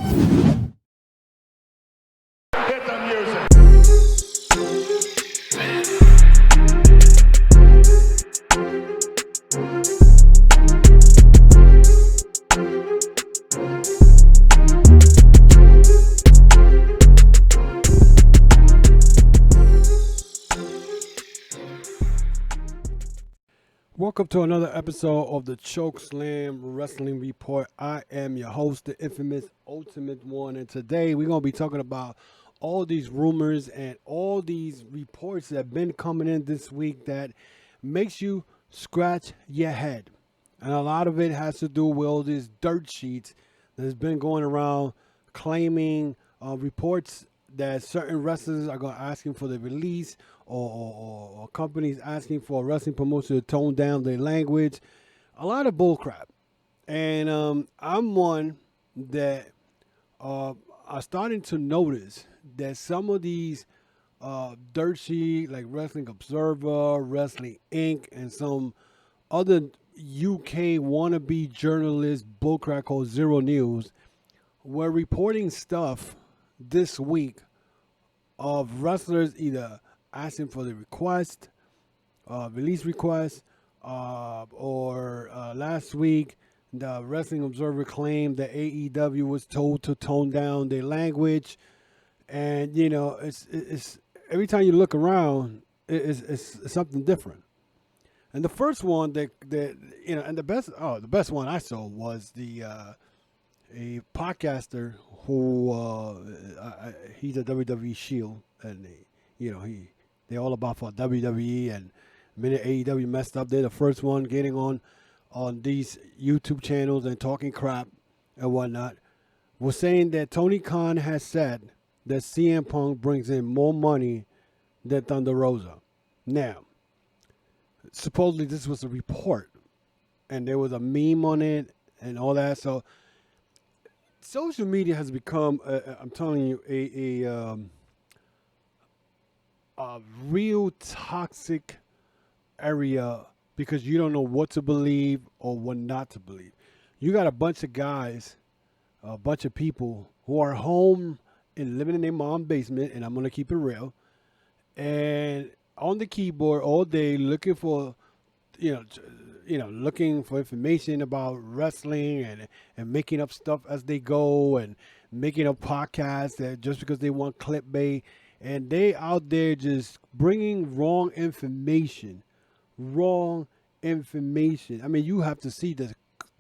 Hit the music. Welcome to another episode of the Choke Slam Wrestling Report. I am your host, the infamous Ultimate One, and today we're going to be talking about all these rumors and all these reports that have been coming in this week that makes you scratch your head. And a lot of it has to do with all these dirt sheets that has been going around claiming reports that certain wrestlers are going to asking for the release or companies asking for a wrestling promotion to tone down their language. A lot of bullcrap. And I'm one that are starting to notice that some of these dirt sheet like Wrestling Observer, Wrestling Inc., and some other UK wannabe journalist bullcrap called Xero News were reporting stuff this week of wrestlers either asking for the request, release request, or last week the Wrestling Observer claimed that AEW was told to tone down their language, and you know it's every time you look around, it's something different. And the first one that you know, and the best one I saw was a podcaster who he's a WWE Shield, and they're all about for WWE, and the minute AEW messed up, they're the first one getting on these YouTube channels and talking crap and whatnot. Was saying that Tony Khan has said that CM Punk brings in more money than Thunder Rosa. Now, supposedly this was a report, and there was a meme on it and all that. So social media has become, I'm telling you, a real toxic area because you don't know what to believe or what not to believe. You got a bunch of guys, a bunch of people who are home and living in their mom's basement, and I'm going to keep it real, and on the keyboard all day looking for, looking for information about wrestling and making up stuff as they go and making up podcasts that just because they want clickbait. And they out there just bringing wrong information. I mean, you have to see the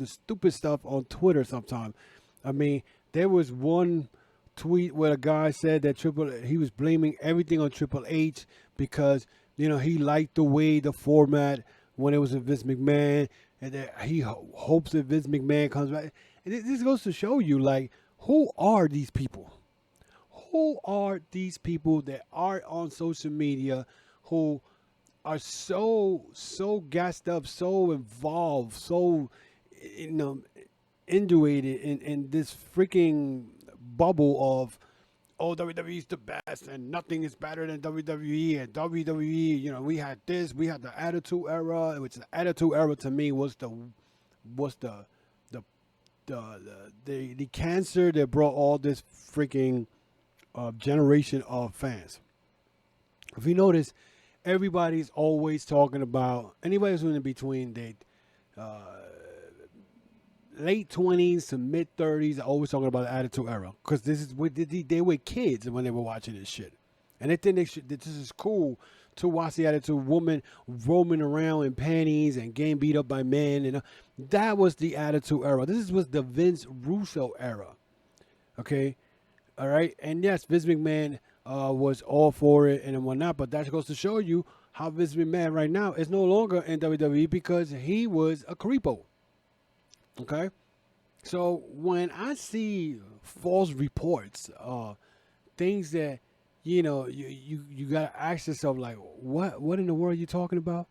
stupid stuff on Twitter sometimes. I mean, there was one tweet where a guy said that he was blaming everything on Triple H because, he liked the way the format when it was in Vince McMahon, and that he hopes that Vince McMahon comes back. And this goes to show you, like, who are these people? Who are these people that are on social media who are so gassed up, so involved, so indurated in this freaking bubble of, oh, WWE's the best and nothing is better than WWE, and WWE, we had the Attitude Era, which the Attitude Era to me was the cancer that brought all this freaking generation of fans. If you notice, everybody's always talking about, anybody who's in between the late 20s to mid 30s are always talking about the Attitude Era, because this is what they were kids when they were watching this shit, and they think that this is cool to watch the Attitude Woman roaming around in panties and getting beat up by men, and that was the Attitude Era. This was the Vince Russo era. Okay. All right, and yes, Vince McMahon was all for it and whatnot, but that goes to show you how Vince McMahon right now is no longer in WWE because he was a creepo. Okay, so when I see false reports, things that you gotta ask yourself, like, what in the world are you talking about?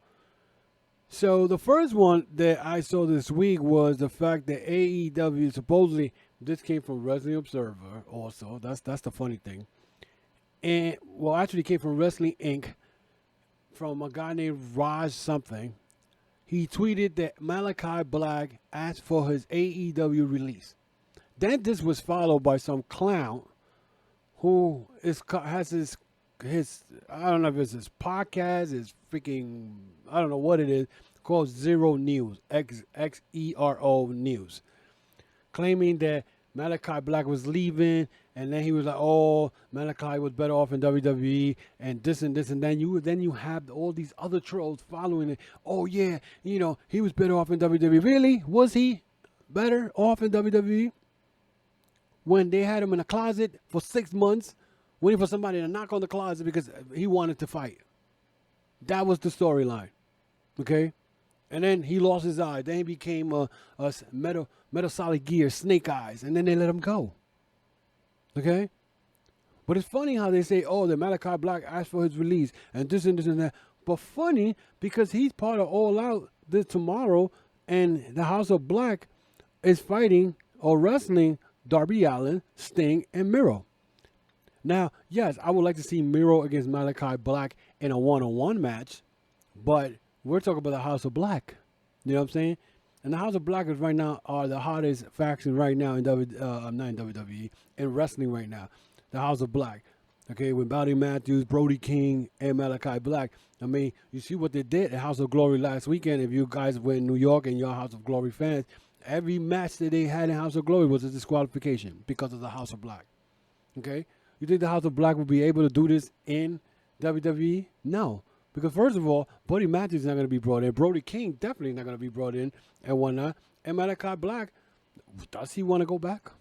So the first one that I saw this week was the fact that AEW supposedly, this came from Wrestling Observer also. That's the funny thing. And, well, actually it came from Wrestling Inc. from a guy named Raj something. He tweeted that Malakai Black asked for his AEW release. Then this was followed by some clown who has his I don't know if it's his podcast, his freaking I don't know what it is, called Xero News, Xero News, claiming that Malakai Black was leaving, and then he was like, "Oh, Malakai was better off in WWE," and this and this, and then you have all these other trolls following it. Oh yeah, he was better off in WWE. Really? Was he better off in WWE when they had him in a closet for 6 months, waiting for somebody to knock on the closet because he wanted to fight? That was the storyline, okay? And then he lost his eye. Then he became a metal solid gear, Snake Eyes, and then they let him go. Okay? But it's funny how they say, oh, the Malakai Black asked for his release, and this and this and that. But funny, because he's part of All Out this tomorrow, and the House of Black is fighting or wrestling Darby Allin, Sting, and Miro. Now, yes, I would like to see Miro against Malakai Black in a one-on-one match, but we're talking about the House of Black. You know what I'm saying? And the House of Black is right now are the hottest faction right now in not in WWE, in wrestling right now. The House of Black. Okay, with Buddy Matthews, Brody King, and Malakai Black. I mean, you see what they did at House of Glory last weekend. If you guys were in New York and you're House of Glory fans, every match that they had in House of Glory was a disqualification because of the House of Black. Okay? You think the House of Black will be able to do this in WWE? No. Because first of all, Buddy Matthews is not going to be brought in. Brody King definitely not going to be brought in and whatnot. And Malakai Black, does he want to go back?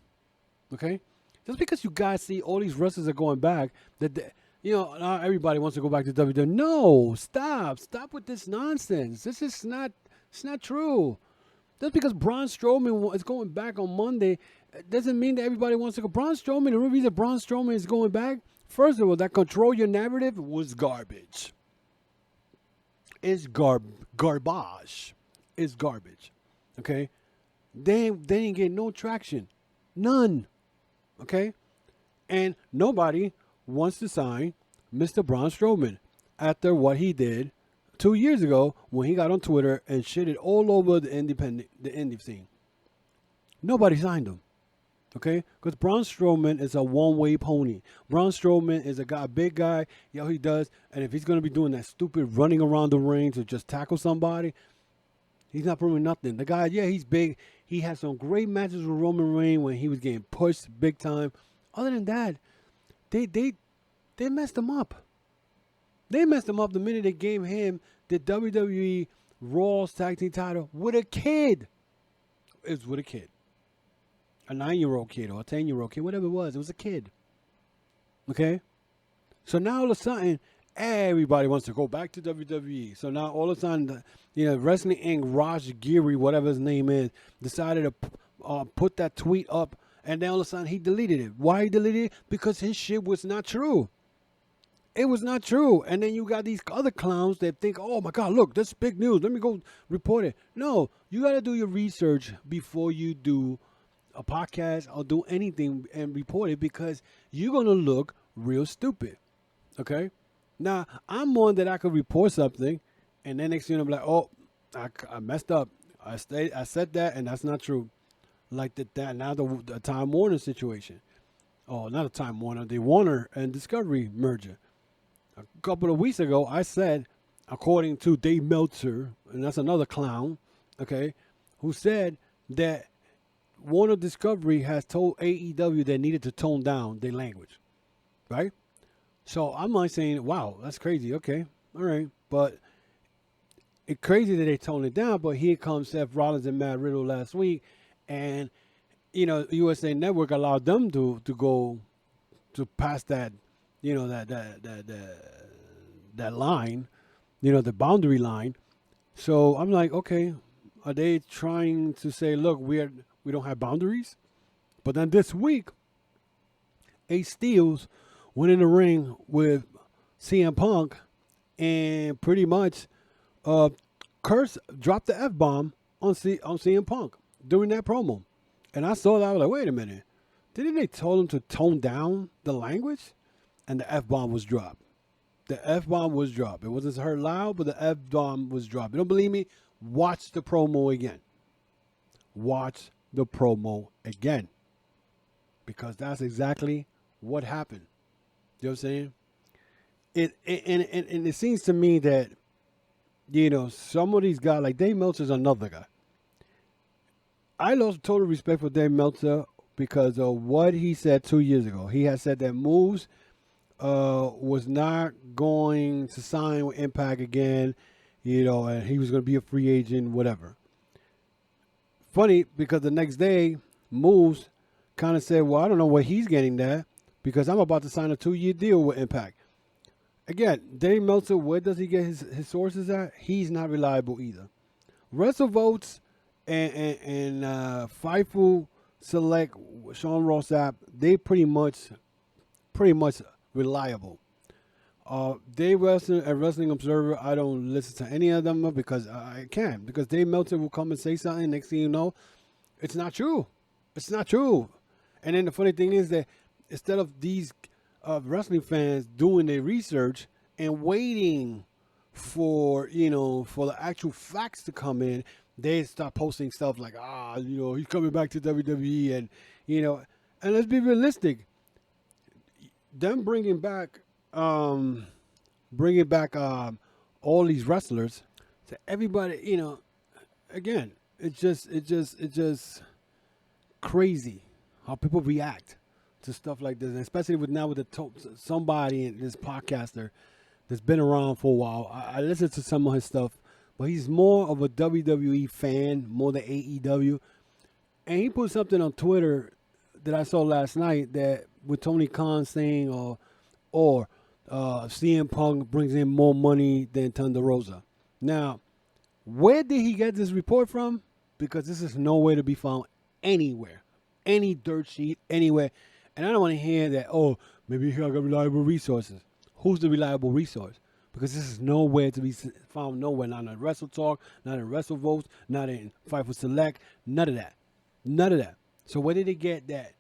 Okay? Just because you guys see all these wrestlers are going back, not everybody wants to go back to WWE. No, stop. Stop with this nonsense. This is not, it's not true. Just because Braun Strowman is going back on Monday, doesn't mean that everybody wants to go. Braun Strowman, the reason Braun Strowman is going back, first of all, that Control Your Narrative was garbage. It's garbage. It's garbage. Okay? They didn't get no traction. None. Okay? And nobody wants to sign Mr. Braun Strowman after what he did 2 years ago when he got on Twitter and shitted all over the indie scene. Nobody signed him. Okay? Because Braun Strowman is a one-way pony. Braun Strowman is a big guy. He does. And if he's going to be doing that stupid running around the ring to just tackle somebody, he's not proving nothing. The guy, he's big. He had some great matches with Roman Reigns when he was getting pushed big time. Other than that, they messed him up. They messed him up the minute they gave him the WWE Raw Tag Team title with a kid. It was with a kid. A 9-year-old kid or a 10-year-old kid, whatever it was. It was a kid. Okay? So now all of a sudden, everybody wants to go back to WWE. So now all of a sudden, Wrestling Inc. Raj Giri, whatever his name is, decided to put that tweet up, and then all of a sudden he deleted it. Why he deleted it? Because his shit was not true. It was not true. And then you got these other clowns that think, oh my God, look, that's big news. Let me go report it. No, you got to do your research before you do a podcast or do anything and report it, because you're going to look real stupid. Okay? Now, I'm one that I could report something, and then next thing I'm like, oh, I messed up. I said that, and that's not true. Like now the Time Warner situation. Oh, not a Time Warner, the Warner and Discovery merger. A couple of weeks ago, I said, according to Dave Meltzer, and that's another clown, okay, who said that Warner Discovery has told AEW they needed to tone down their language, right? So I'm like saying, wow, that's crazy. Okay, all right. But it's crazy that they toned it down, but here comes Seth Rollins and Matt Riddle last week, and, USA Network allowed them to go to pass that, that line, the boundary line. So I'm like, okay, are they trying to say, look, we don't have boundaries? But then this week, Ace Steels went in the ring with CM Punk and pretty much dropped the F-bomb on CM Punk during that promo. And I saw that, I was like, wait a minute. Didn't they tell him to tone down the language? And the F-bomb was dropped. The F-bomb was dropped. It wasn't heard loud, but the F-bomb was dropped. You don't believe me? Watch the promo again. Watch the promo again. because that's exactly what happened. You know what I'm saying? And it seems to me that, some of these guys, like Dave Meltzer's another guy. I lost total respect for Dave Meltzer because of what he said 2 years ago. He had said that Moose was not going to sign with Impact again, and he was going to be a free agent, whatever. Funny, because the next day, Moose kind of said, well, I don't know where he's getting that because I'm about to sign a 2-year deal with Impact. Again, Dave Meltzer, where does he get his sources at? He's not reliable either. WrestleVotes and Fightful Select, Sean Rossap, they pretty much reliable. Dave Wrestling and Wrestling Observer, I don't listen to any of them because I can't. Because Dave Meltzer will come and say something, next thing you know, it's not true. It's not true. And then the funny thing is that instead of these wrestling fans doing their research and waiting for the actual facts to come in, they start posting stuff like, he's coming back to WWE, and and let's be realistic. Them bringing back all these wrestlers to everybody, again, it's just crazy how people react to stuff like this, and especially with somebody, this podcaster that's been around for a while. I listen to some of his stuff, but he's more of a WWE fan more than AEW. And he put something on Twitter that I saw last night that with Tony Khan saying, or CM Punk brings in more money than Thunder Rosa. Now, where did he get this report from? Because this is nowhere to be found anywhere, any dirt sheet, anywhere. And I don't want to hear that, maybe he got reliable resources. Who's the reliable resource? Because this is nowhere to be found, nowhere. Not in Wrestle Talk, not in Wrestle Votes, not in Fightful Select, none of that. None of that. So where did they get that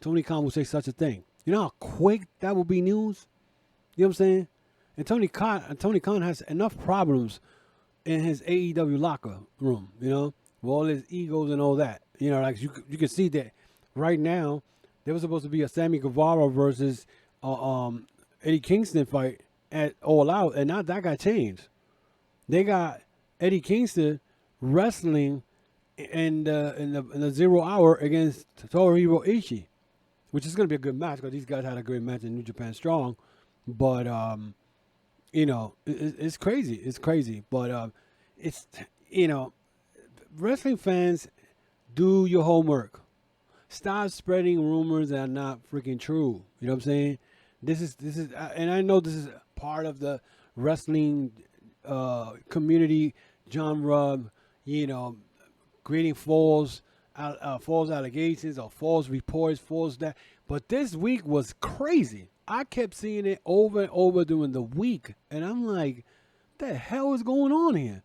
Tony Khan will say such a thing? You know how quick that will be news? You know what I'm saying? And Tony Khan has enough problems in his AEW locker room, with all his egos and all that. Like you can see that right now, there was supposed to be a Sammy Guevara versus Eddie Kingston fight at All Out, and now that got changed. They got Eddie Kingston wrestling in the 0 hour against Tomohiro Ishii, which is going to be a good match because these guys had a great match in New Japan Strong. But it's crazy. It's crazy. But it's wrestling fans, do your homework. Stop spreading rumors that are not freaking true. You know what I'm saying? This is, and I know this is part of the wrestling community genre. Creating false allegations or false reports, false that. But this week was crazy. I kept seeing it over and over during the week, and I'm like, what the hell is going on here?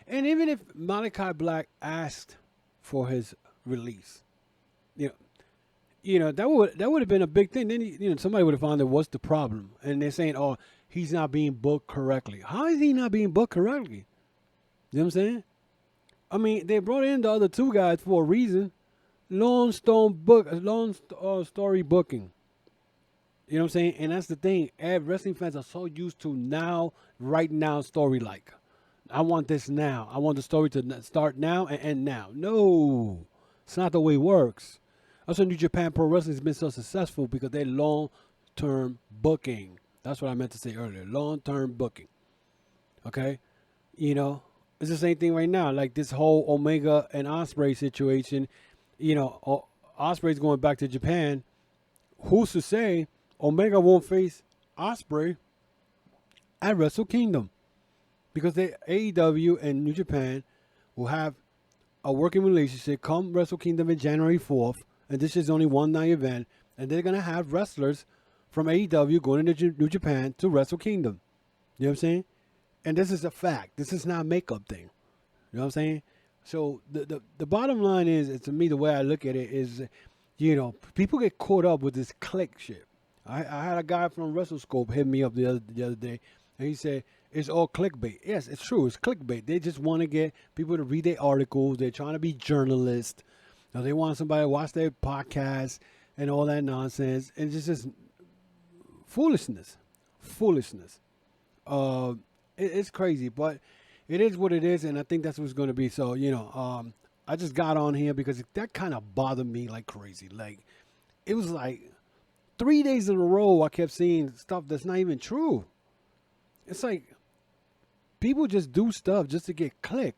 And even if Malakai Black asked for his release, that would have been a big thing. Then somebody would have found out what's the problem, and they're saying, he's not being booked correctly. How is he not being booked correctly? You know what I'm saying? I mean, they brought in the other two guys for a reason. Long story booking. You know what I'm saying? And that's the thing. Wrestling fans are so used to right now story like. I want this now. I want the story to start now and end now. No, it's not the way it works. That's why New Japan Pro Wrestling has been so successful, because they're long-term booking. That's what I meant to say earlier. Long-term booking. Okay? It's the same thing right now. Like this whole Omega and Ospreay situation. Ospreay's going back to Japan. Who's to say Omega won't face Ospreay at Wrestle Kingdom? Because AEW and New Japan will have a working relationship come Wrestle Kingdom in January 4th. And this is only one night event. And they're going to have wrestlers from AEW going into New Japan to Wrestle Kingdom. You know what I'm saying? And this is a fact. This is not a makeup thing. You know what I'm saying? So the bottom line is, to me, the way I look at it is, people get caught up with this click shit. I had a guy from WrestleScope hit me up the other day, and he said, it's all clickbait. Yes, it's true. It's clickbait. They just want to get people to read their articles. They're trying to be journalists. Now, they want somebody to watch their podcast and all that nonsense. And it's just foolishness. Foolishness. It's crazy, but it is what it is, and I think that's what it's going to be. So, I just got on here because that kind of bothered me like crazy. Like, it was like 3 days in a row I kept seeing stuff that's not even true. It's like people just do stuff just to get click.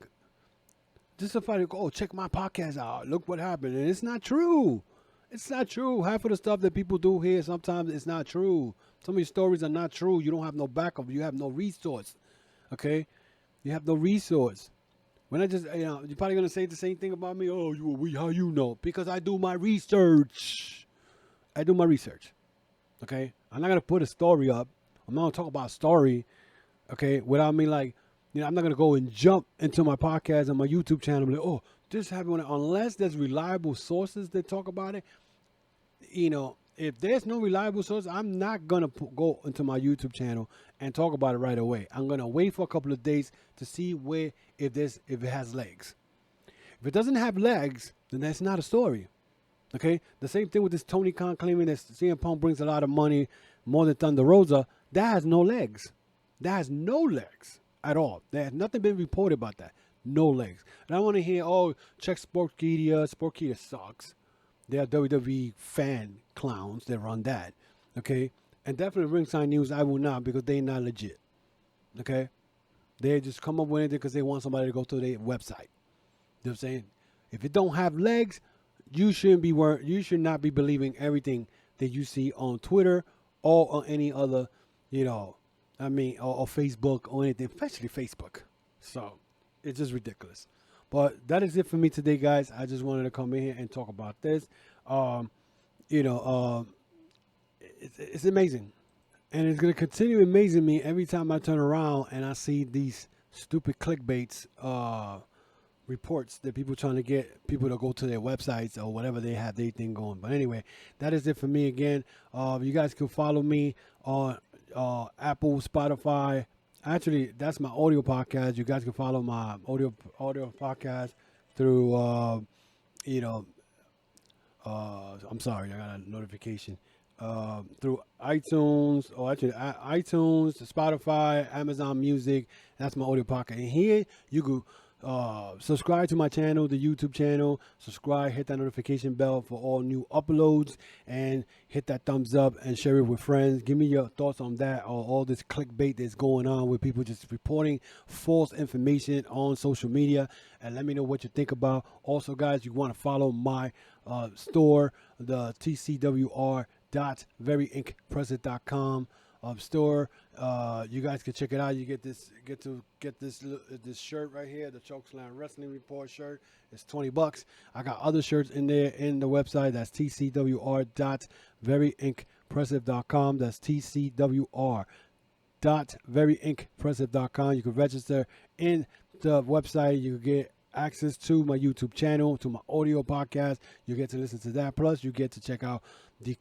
Just to find, oh, check my podcast out. Look what happened. And it's not true. It's not true. Half of the stuff that people do here, sometimes it's not true. Some of these stories are not true. You don't have no backup. You have no resource. Okay? You have no resource. When I just, you're probably going to say the same thing about me. Oh, how you know? Because I do my research. I do my research. Okay? I'm not going to put a story up. I'm not going to talk about a story, okay, without me like, I'm not going to go and jump into my podcast and my YouTube channel and be like, oh, this happened. Unless there's reliable sources that talk about it, if there's no reliable source, I'm not going to go into my YouTube channel and talk about it right away. I'm going to wait for a couple of days to see if it has legs. If it doesn't have legs, then that's not a story. Okay? The same thing with this Tony Khan claiming that CM Punk brings a lot of money, more than Thunder Rosa. That has no legs. That has no legs at all. There has nothing been reported about that. No legs. And I want to hear, check Sportkeeda. Sportkeeda sucks. They are WWE fan clowns that run that. Okay? And definitely Ringside News, I will not, because they're not legit. Okay? They just come up with it because they want somebody to go to their website. You know what I'm saying? If it don't have legs, you should not be believing everything that you see on Twitter or on any other, or Facebook or anything, especially Facebook. So it's just ridiculous. But that is it for me today, guys. I just wanted to come in here and talk about this. It's amazing. And it's going to continue amazing me every time I turn around and I see these stupid clickbaits reports that people trying to get people to go to their websites or whatever they have their thing going. But anyway, that is it for me again. You guys can follow me on Apple, Spotify. Actually, that's my audio podcast. You guys can follow my audio podcast through, I'm sorry, I got a notification. Through iTunes, iTunes, Spotify, Amazon Music. That's my audio podcast. And here you go. Subscribe to my channel, the YouTube channel. Subscribe, hit that notification bell for all new uploads, and hit that thumbs up and share it with friends. Give me your thoughts on that, or all this clickbait that's going on with people just reporting false information on social media, and let me know what you think about. Also, guys, you want to follow my store, the tcwr.veryinkpresent.com store. You guys can check it out. You get this shirt right here, the Chokeslam Wrestling Report shirt. It's $20. I got other shirts in there in the website. That's tcwr.veryinkpresent.com. That's tcwr.veryinkpresent.com. You can register in the website. You can get access to my YouTube channel, to my audio podcast. You get to listen to that. Plus, you get to check out the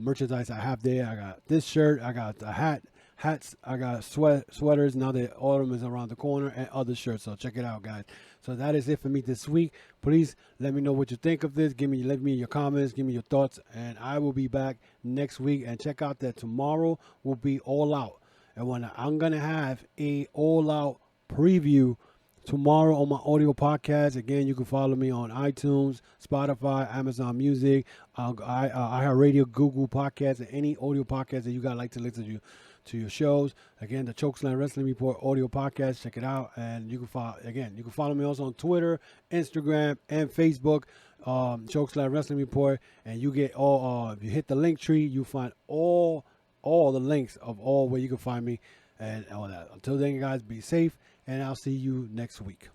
merchandise I have there. I got this shirt. I got the hats. I got sweaters. Now that autumn is around the corner, and other shirts. So check it out, guys. So that is it for me this week. Please let me know what you think of this. Let me your comments. Give me your thoughts, and I will be back next week. And check out that tomorrow will be All Out, and when I'm gonna have a All Out preview tomorrow on my audio podcast. Again, you can follow me on iTunes, Spotify, Amazon Music, iHeartRadio, Google Podcasts, and any audio podcast that you guys like to listen to your shows. Again, the Chokeslam Wrestling Report audio podcast. Check it out, and you can follow me also on Twitter, Instagram, and Facebook. Chokeslam Wrestling Report, and you get all. If you hit the link tree, you find all the links of all where you can find me and all that. Until then, guys, be safe. And I'll see you next week.